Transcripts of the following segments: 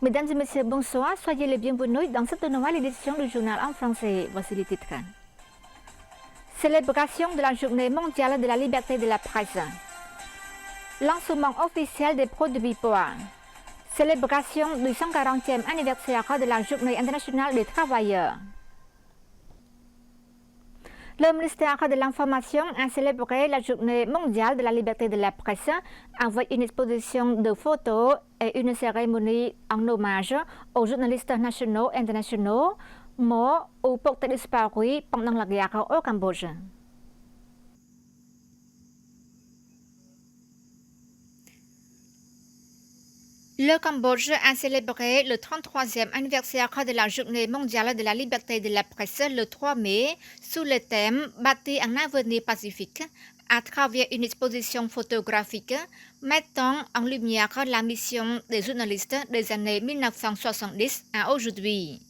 Mesdames et messieurs, bonsoir. Soyez les bienvenus dans cette nouvelle édition du journal en français. Voici les titres. Célébration de la Journée mondiale de la liberté de la presse. Lancement officiel des produits bois. Célébration du 140e anniversaire de la Journée internationale des travailleurs. Le ministère de l'Information a célébré la Journée mondiale de la liberté de la presse avec une exposition de photos et une cérémonie en hommage aux journalistes nationaux et internationaux morts ou portés disparus pendant la guerre au Cambodge. Le Cambodge a célébré le 33e anniversaire de la Journée mondiale de la liberté de la presse le 3 mai sous le thème « Bâtir un avenir pacifique » à travers une exposition photographique mettant en lumière la mission des journalistes des années 1970 à aujourd'hui.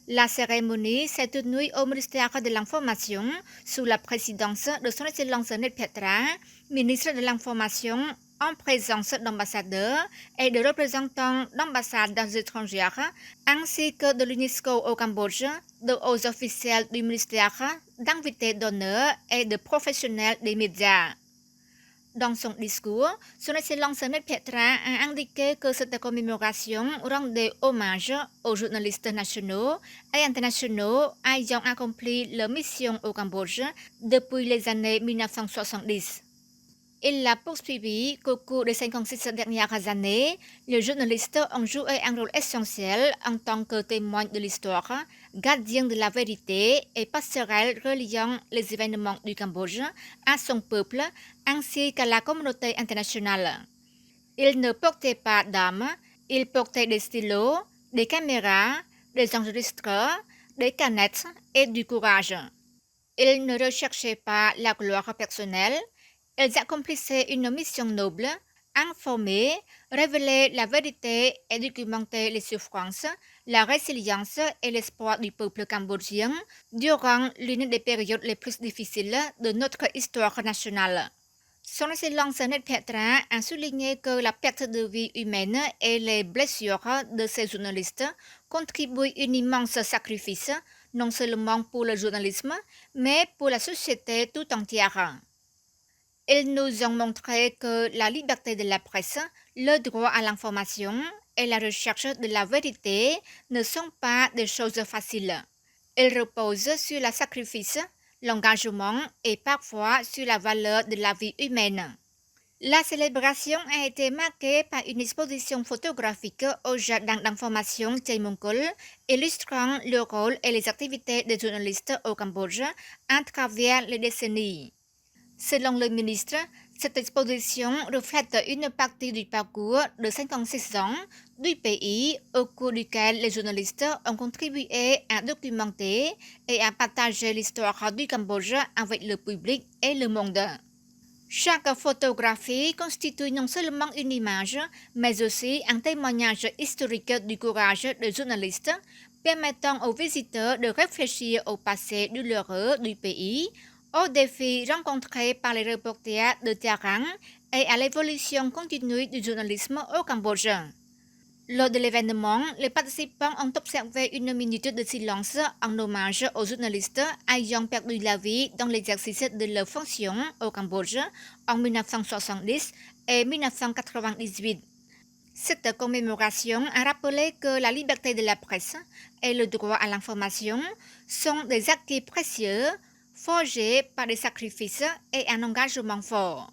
La cérémonie s'est tenue au ministère de l'Information sous la présidence de Son Excellence Ned Petra, ministre de l'Information, en présence d'ambassadeurs et de représentants d'ambassades étrangères, ainsi que de l'UNESCO au Cambodge, de hauts officiels du ministère, d'invités d'honneur et de professionnels des médias. Dans son discours, Son Excellence Ned Petra a indiqué que cette commémoration rendait hommage aux journalistes nationaux et internationaux ayant accompli leur mission au Cambodge depuis les années 1970. Il a poursuivi qu'au cours des 56 dernières années, les journalistes ont joué un rôle essentiel en tant que témoins de l'histoire, gardiens de la vérité et passerelles reliant les événements du Cambodge à son peuple ainsi qu'à la communauté internationale. Ils ne portaient pas d'armes, ils portaient des stylos, des caméras, des enregistreurs, des canettes et du courage. Ils ne recherchaient pas la gloire personnelle. Ils accomplissaient une mission noble, informer, révéler la vérité et documenter les souffrances, la résilience et l'espoir du peuple cambodgien durant l'une des périodes les plus difficiles de notre histoire nationale. Son Excellence Ned Petra a souligné que la perte de vie humaine et les blessures de ces journalistes contribuent à un immense sacrifice, non seulement pour le journalisme, mais pour la société tout entière. Ils nous ont montré que la liberté de la presse, le droit à l'information et la recherche de la vérité ne sont pas des choses faciles. Ils reposent sur le sacrifice, l'engagement et parfois sur la valeur de la vie humaine. La célébration a été marquée par une exposition photographique au jardin d'information Jaimongkol, illustrant le rôle et les activités des journalistes au Cambodge à travers les décennies. Selon le ministre, cette exposition reflète une partie du parcours de 56 ans du pays au cours duquel les journalistes ont contribué à documenter et à partager l'histoire du Cambodge avec le public et le monde. Chaque photographie constitue non seulement une image, mais aussi un témoignage historique du courage des journalistes, permettant aux visiteurs de réfléchir au passé douloureux du pays, aux défis rencontrés par les reporters de terrain et à l'évolution continue du journalisme au Cambodge. Lors de l'événement, les participants ont observé une minute de silence en hommage aux journalistes ayant perdu la vie dans l'exercice de leur fonction au Cambodge en 1970 et 1998. Cette commémoration a rappelé que la liberté de la presse et le droit à l'information sont des acquis précieux forgés par des sacrifices et un engagement fort.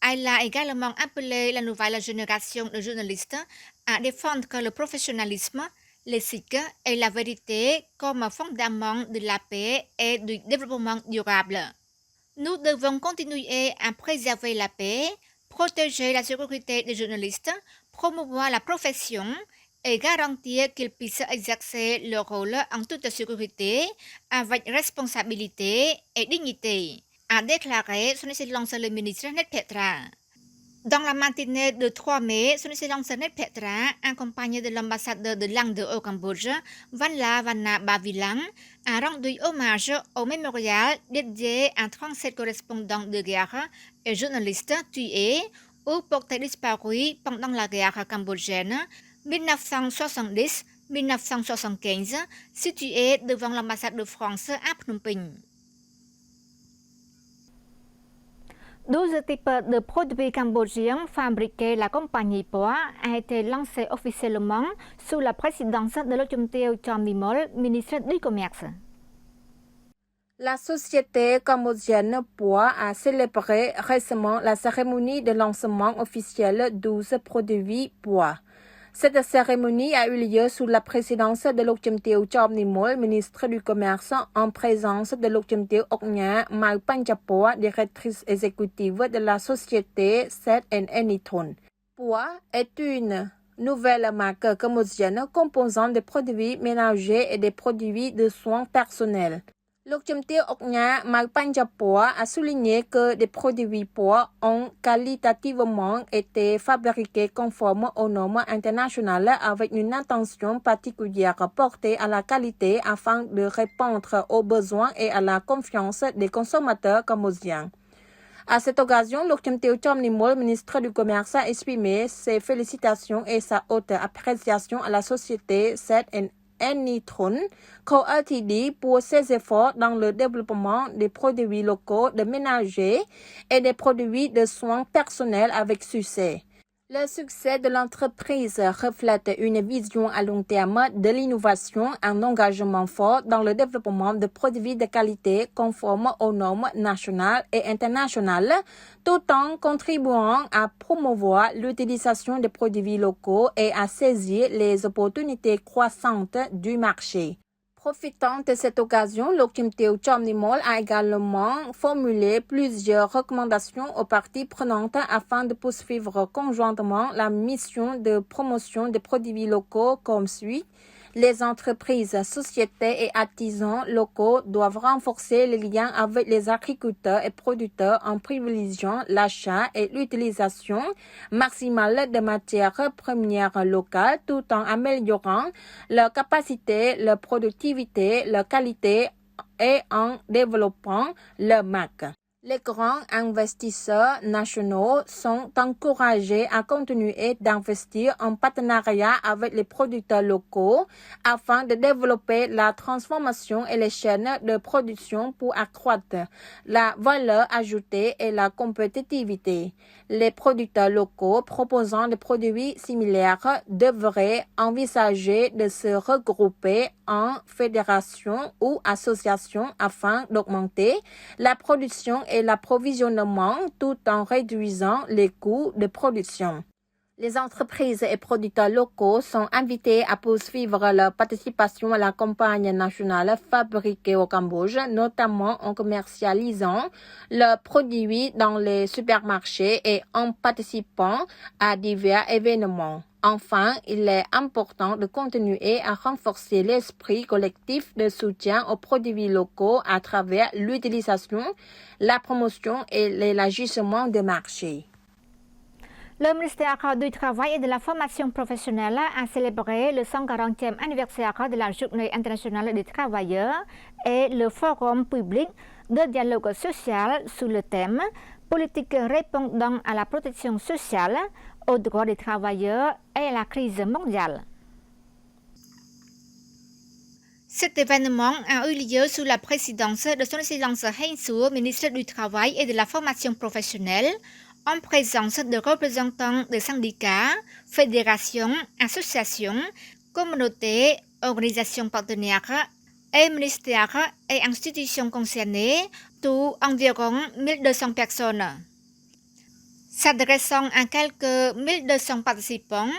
Elle a également appelé la nouvelle génération de journalistes à défendre le professionnalisme, l'éthique et la vérité comme fondement de la paix et du développement durable. Nous devons continuer à préserver la paix, protéger la sécurité des journalistes, promouvoir la profession et garantir qu'ils puissent exercer leur rôle en toute sécurité, avec responsabilité et dignité, a déclaré Son Excellence le ministre Ned Petra. Dans la matinée du 3 mai, Son Excellence Ned Petra, accompagné de l'ambassadeur de l'Inde au Cambodge, Vanla Vanna Bavilang, a rendu hommage au mémorial dédié à 37 correspondants de guerre et journalistes tués ou portés disparus pendant la guerre cambodgienne, 1970-1975, situé devant l'ambassade de France à Phnom Penh. 12 types de produits cambodgiens fabriqués la compagnie POA a été lancé officiellement sous la présidence de l'Ochumteo Chomnimol, ministre du Commerce. La société cambodgienne POA a célébré récemment la cérémonie de lancement officiel 12 produits POA. Cette cérémonie a eu lieu sous la présidence de Lokchumteo Chomnimol, ministre du Commerce, en présence de Lokchumteo Oknya Mau Panchapoa, directrice exécutive de la société Set Nitron. POA est une nouvelle marque cambodgienne composant des produits ménagers et des produits de soins personnels. Lokchumteo Oknya Mau Panchapoa a souligné que des produits POA ont qualitativement été fabriqués conformes aux normes internationales avec une attention particulière portée à la qualité afin de répondre aux besoins et à la confiance des consommateurs cambodgiens. À cette occasion, Lokchumteo Chomnimol, ministre du Commerce, a exprimé ses félicitations et sa haute appréciation à la société Set Nitron Co. Ltd pour ses efforts dans le développement des produits locaux de ménager et des produits de soins personnels avec succès. Le succès de l'entreprise reflète une vision à long terme de l'innovation, un engagement fort dans le développement de produits de qualité conformes aux normes nationales et internationales, tout en contribuant à promouvoir l'utilisation des produits locaux et à saisir les opportunités croissantes du marché. Profitant de cette occasion, Lokchumteo Chomnimol a également formulé plusieurs recommandations aux parties prenantes afin de poursuivre conjointement la mission de promotion des produits locaux comme suit. Les entreprises, sociétés et artisans locaux doivent renforcer les liens avec les agriculteurs et producteurs en privilégiant l'achat et l'utilisation maximale de matières premières locales tout en améliorant leur capacité, leur productivité, leur qualité et en développant leur marque. Les grands investisseurs nationaux sont encouragés à continuer d'investir en partenariat avec les producteurs locaux afin de développer la transformation et les chaînes de production pour accroître la valeur ajoutée et la compétitivité. Les producteurs locaux proposant des produits similaires devraient envisager de se regrouper en fédération ou association afin d'augmenter la production et l'approvisionnement tout en réduisant les coûts de production. Les entreprises et producteurs locaux sont invités à poursuivre leur participation à la campagne nationale Fabriquée au Cambodge, notamment en commercialisant leurs produits dans les supermarchés et en participant à divers événements. Enfin, il est important de continuer à renforcer l'esprit collectif de soutien aux produits locaux à travers l'utilisation, la promotion et l'élargissement des marchés. Le ministère du Travail et de la Formation professionnelle a célébré le 140e anniversaire de la Journée internationale des travailleurs et le forum public de dialogue social sous le thème « Politique répondant à la protection sociale, aux droits des travailleurs et à la crise mondiale ». Cet événement a eu lieu sous la présidence de Son Excellence Heng Suo, ministre du Travail et de la Formation professionnelle, en présence de représentants des syndicats, fédérations, associations, communautés, organisations partenaires et ministères et institutions concernées, tout environ 1200 personnes. S'adressant à quelques 1200 participants,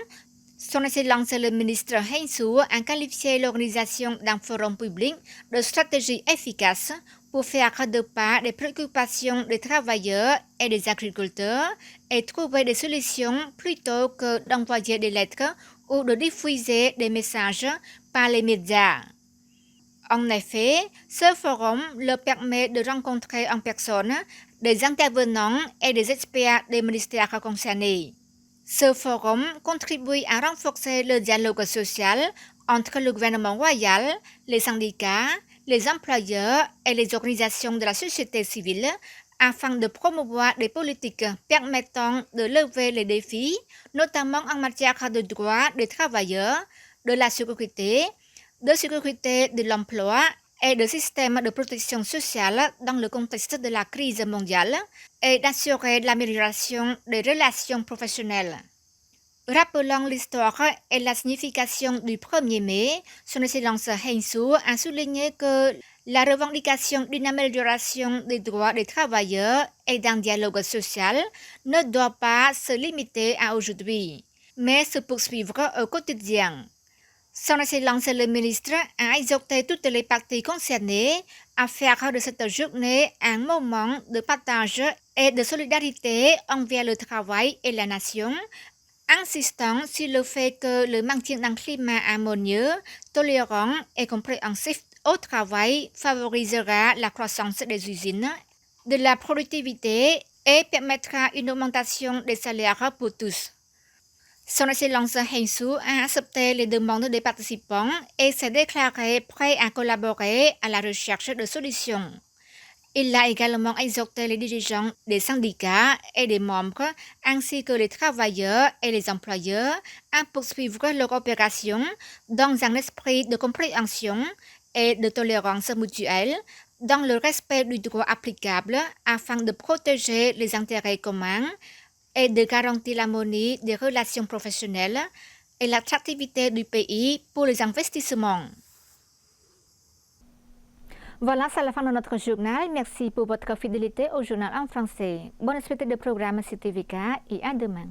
Son Excellence le ministre Heng Suo a qualifié l'organisation d'un forum public de stratégie efficace pour faire de part des préoccupations des travailleurs et des agriculteurs et trouver des solutions plutôt que d'envoyer des lettres ou de diffuser des messages par les médias. En effet, ce forum leur permet de rencontrer en personne des intervenants et des experts des ministères concernés. Ce forum contribue à renforcer le dialogue social entre le gouvernement royal, les syndicats, les employeurs et les organisations de la société civile afin de promouvoir des politiques permettant de lever les défis, notamment en matière de droits des travailleurs, de la sécurité de l'emploi et de systèmes de protection sociale dans le contexte de la crise mondiale et d'assurer l'amélioration des relations professionnelles. Rappelons l'histoire et la signification du 1er mai, son Excellence Heng Su a souligné que la revendication d'une amélioration des droits des travailleurs et d'un dialogue social ne doit pas se limiter à aujourd'hui, mais se poursuivre au quotidien. Son Excellence le ministre a exhorté toutes les parties concernées à faire de cette journée un moment de partage et de solidarité envers le travail et la nation, insistant sur le fait que le maintien d'un climat harmonieux, tolérant et compréhensif au travail favorisera la croissance des usines, de la productivité et permettra une augmentation des salaires pour tous. Son Excellence Heng Su a accepté les demandes des participants et s'est déclaré prêt à collaborer à la recherche de solutions. Il a également exhorté les dirigeants des syndicats et des membres, ainsi que les travailleurs et les employeurs, à poursuivre leur opération dans un esprit de compréhension et de tolérance mutuelle, dans le respect du droit applicable afin de protéger les intérêts communs et de garantir l'harmonie des relations professionnelles et l'attractivité du pays pour les investissements. Voilà, c'est la fin de notre journal. Merci pour votre fidélité au journal en français. Bonne suite de programme CTVK et à demain.